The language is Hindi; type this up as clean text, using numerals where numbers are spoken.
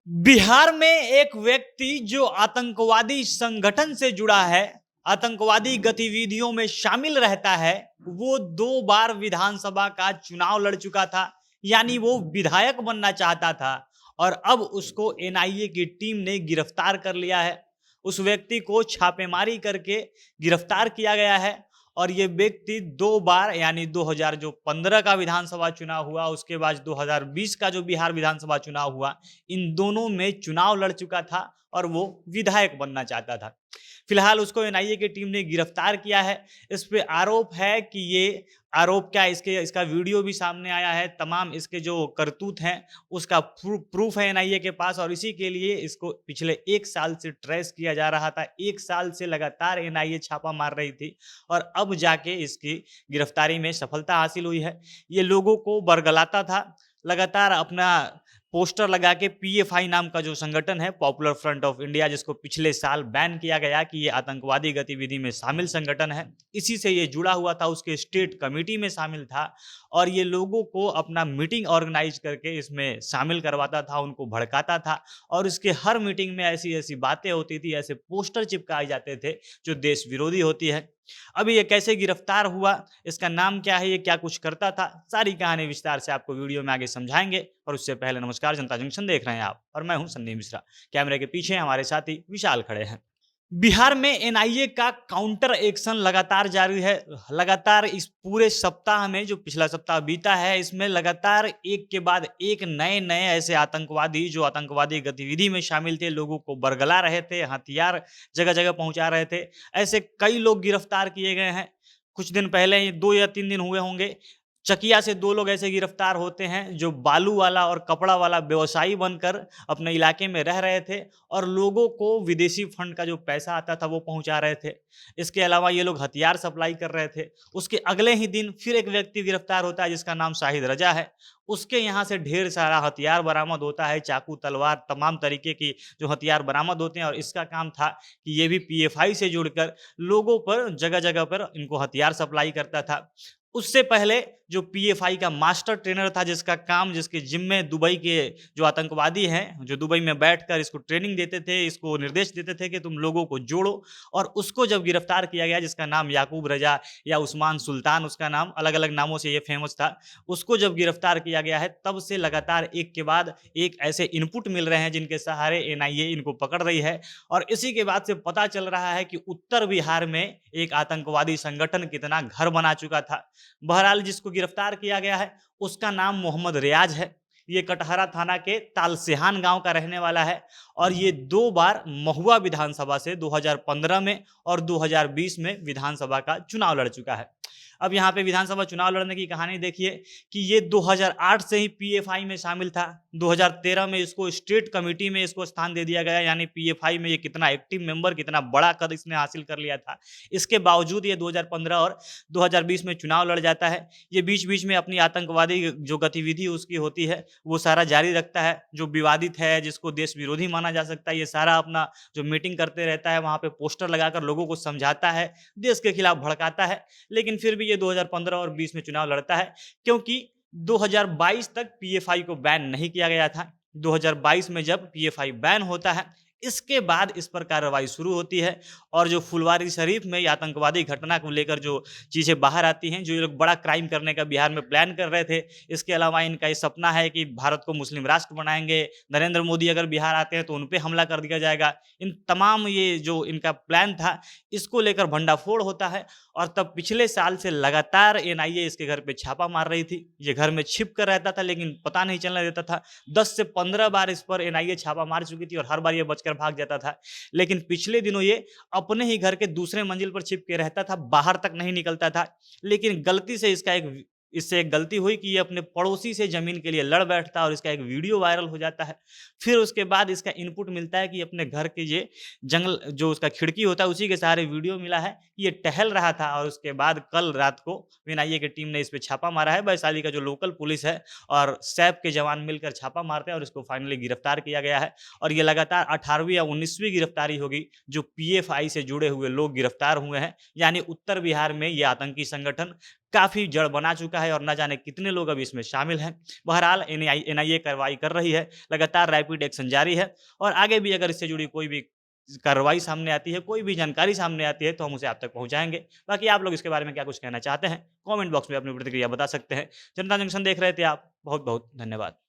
बिहार में एक व्यक्ति जो आतंकवादी संगठन से जुड़ा है, आतंकवादी गतिविधियों में शामिल रहता है, वो 2 बार विधानसभा का चुनाव लड़ चुका था। यानी वो विधायक बनना चाहता था और अब उसको एनआईए की टीम ने गिरफ्तार कर लिया है। उस व्यक्ति को छापेमारी करके गिरफ्तार किया गया है और ये व्यक्ति 2 बार यानी 2015 का विधानसभा चुनाव हुआ, उसके बाद 2020 का जो बिहार विधानसभा चुनाव हुआ, इन दोनों में चुनाव लड़ चुका था और वो विधायक बनना चाहता था। फिलहाल उसको एनआईए की टीम ने गिरफ्तार किया है। इस पे आरोप है कि ये आरोप क्या, इसका वीडियो भी सामने आया है। तमाम इसके जो करतूत हैं उसका प्रूफ है एनआईए के पास और इसी के लिए इसको पिछले 1 साल से ट्रेस किया जा रहा था। 1 साल से लगातार एनआईए छापा मार रही थी और अब जाके इसकी गिरफ्तारी में सफलता हासिल हुई है। ये लोगों को बरगलाता था, लगातार अपना पोस्टर लगा के पीएफआई नाम का जो संगठन है, पॉपुलर फ्रंट ऑफ इंडिया, जिसको पिछले साल बैन किया गया कि ये आतंकवादी गतिविधि में शामिल संगठन है, इसी से ये जुड़ा हुआ था, उसके स्टेट कमेटी में शामिल था और ये लोगों को अपना मीटिंग ऑर्गेनाइज करके इसमें शामिल करवाता था, उनको भड़काता था और इसके हर मीटिंग में ऐसी ऐसी बातें होती थी, ऐसे पोस्टर चिपकाए जाते थे जो देश विरोधी होती है। अभी ये कैसे गिरफ्तार हुआ, इसका नाम क्या है, ये क्या कुछ करता था, सारी कहानी विस्तार से आपको वीडियो में आगे समझाएंगे। और उससे पहले नमस्कार, जनता जंक्शन देख रहे हैं आप और मैं हूं संदीप मिश्रा। कैमरे के पीछे हमारे साथी विशाल खड़े हैं। बिहार में एनआईए का काउंटर एक्शन लगातार जारी है। लगातार इस पूरे सप्ताह में, जो पिछला सप्ताह बीता है, इसमें लगातार एक के बाद एक नए नए ऐसे आतंकवादी जो आतंकवादी गतिविधि में शामिल थे, लोगों को बरगला रहे थे, हथियार जगह जगह पहुंचा रहे थे, ऐसे कई लोग गिरफ्तार किए गए हैं। कुछ दिन पहले ही 2 या 3 दिन हुए होंगे, चकिया से 2 लोग ऐसे गिरफ्तार होते हैं जो बालू वाला और कपड़ा वाला व्यवसायी बनकर अपने इलाके में रह रहे थे और लोगों को विदेशी फंड का जो पैसा आता था वो पहुंचा रहे थे। इसके अलावा ये लोग हथियार सप्लाई कर रहे थे। उसके अगले ही दिन फिर एक व्यक्ति गिरफ्तार होता है जिसका नाम शाहिद रजा है। उसके यहाँ से ढेर सारा हथियार बरामद होता है, चाकू, तलवार, तमाम तरीके की जो हथियार बरामद होते हैं और इसका काम था कि ये भी पीएफआई से जुड़कर लोगों पर जगह जगह पर इनको हथियार सप्लाई करता था। उससे पहले जो पीएफआई का मास्टर ट्रेनर था, जिसका काम, जिसके जिम्मे दुबई के जो आतंकवादी हैं, जो दुबई में बैठकर इसको ट्रेनिंग देते थे, इसको निर्देश देते थे कि तुम लोगों को जोड़ो, और उसको जब गिरफ्तार किया गया, जिसका नाम याकूब रजा या उस्मान सुल्तान, उसका नाम अलग अलग नामों से ये फेमस था, उसको जब गिरफ्तार किया गया है तब से लगातार एक के बाद एक ऐसे इनपुट मिल रहे हैं जिनके सहारे एनआईए इनको पकड़ रही है। और इसी के बाद से पता चल रहा है कि उत्तर बिहार में एक आतंकवादी संगठन कितना घर बना चुका था। बहरहाल जिसको गिरफ्तार किया गया है उसका नाम मोहम्मद रियाज है। ये कटहरा थाना के तालसेहान गांव का रहने वाला है और ये 2 बार महुआ विधानसभा से 2015 में और 2020 में विधानसभा का चुनाव लड़ चुका है। अब यहाँ पे विधानसभा चुनाव लड़ने की कहानी देखिए कि ये 2008 से ही पीएफआई में शामिल था। 2013 में इसको स्टेट कमेटी में इसको स्थान दे दिया गया, यानी पीएफआई में ये कितना एक्टिव मेंबर, कितना बड़ा कद इसने हासिल कर लिया था। इसके बावजूद ये 2015 और 2020 में चुनाव लड़ जाता है। ये बीच बीच में अपनी आतंकवादी जो गतिविधि उसकी होती है वो सारा जारी रखता है, जो विवादित है, जिसको देश विरोधी माना जा सकता है। ये सारा अपना जो मीटिंग करते रहता है, वहाँ पे पोस्टर लगाकर लोगों को समझाता है, देश के खिलाफ भड़काता है। लेकिन फिर भी ये 2015 और 20 में चुनाव लड़ता है क्योंकि 2022 तक पीएफआई को बैन नहीं किया गया था। 2022 में जब पीएफआई बैन होता है, इसके बाद इस पर कार्रवाई शुरू होती है और जो फुलवारी शरीफ में आतंकवादी घटना को लेकर जो चीज़ें बाहर आती हैं, जो ये लोग बड़ा क्राइम करने का बिहार में प्लान कर रहे थे, इसके अलावा इनका ये सपना है कि भारत को मुस्लिम राष्ट्र बनाएंगे, नरेंद्र मोदी अगर बिहार आते हैं तो उन पर हमला कर दिया जाएगा, इन तमाम ये जो इनका प्लान था, इसको लेकर भंडाफोड़ होता है। और तब पिछले साल से लगातार एनआईए इसके घर पे छापा मार रही थी। ये घर में छिप कर रहता था लेकिन पता नहीं चलने देता था। 10 से 15 बार इस पर एनआईए छापा मार चुकी थी और हर बार ये बचकर भाग जाता था। लेकिन पिछले दिनों ये अपने ही घर के दूसरे मंजिल पर छिप के रहता था, बाहर तक नहीं निकलता था। लेकिन गलती से इससे एक गलती हुई कि ये अपने पड़ोसी से जमीन के लिए लड़ बैठता और इसका एक वीडियो वायरल हो जाता है। फिर उसके बाद इसका इनपुट मिलता है कि अपने घर के ये जंगल, जो उसका खिड़की होता है, उसी के सहारे वीडियो मिला है कि ये टहल रहा था। और उसके बाद कल रात को एनआईए की टीम ने इस पे छापा मारा है। वैशाली का जो लोकल पुलिस है और सैप के जवान मिलकर छापा मारते हैं और इसको फाइनली गिरफ्तार किया गया है। और ये लगातार 18वीं या 19वीं गिरफ्तारी होगी जो पीएफआई से जुड़े हुए लोग गिरफ्तार हुए हैं। यानी उत्तर बिहार में ये आतंकी संगठन काफ़ी जड़ बना चुका है और न जाने कितने लोग अभी इसमें शामिल हैं। बहरहाल एनआईए कार्रवाई कर रही है, लगातार रैपिड एक्शन जारी है और आगे भी अगर इससे जुड़ी कोई भी कार्रवाई सामने आती है, कोई भी जानकारी सामने आती है, तो हम उसे आप तक पहुँचाएँगे। बाकी आप लोग इसके बारे में क्या कुछ कहना चाहते हैं? कमेंट बॉक्स में अपनी प्रतिक्रिया बता सकते हैं। जनता जंक्शन देख रहे थे आप, बहुत-बहुत धन्यवाद।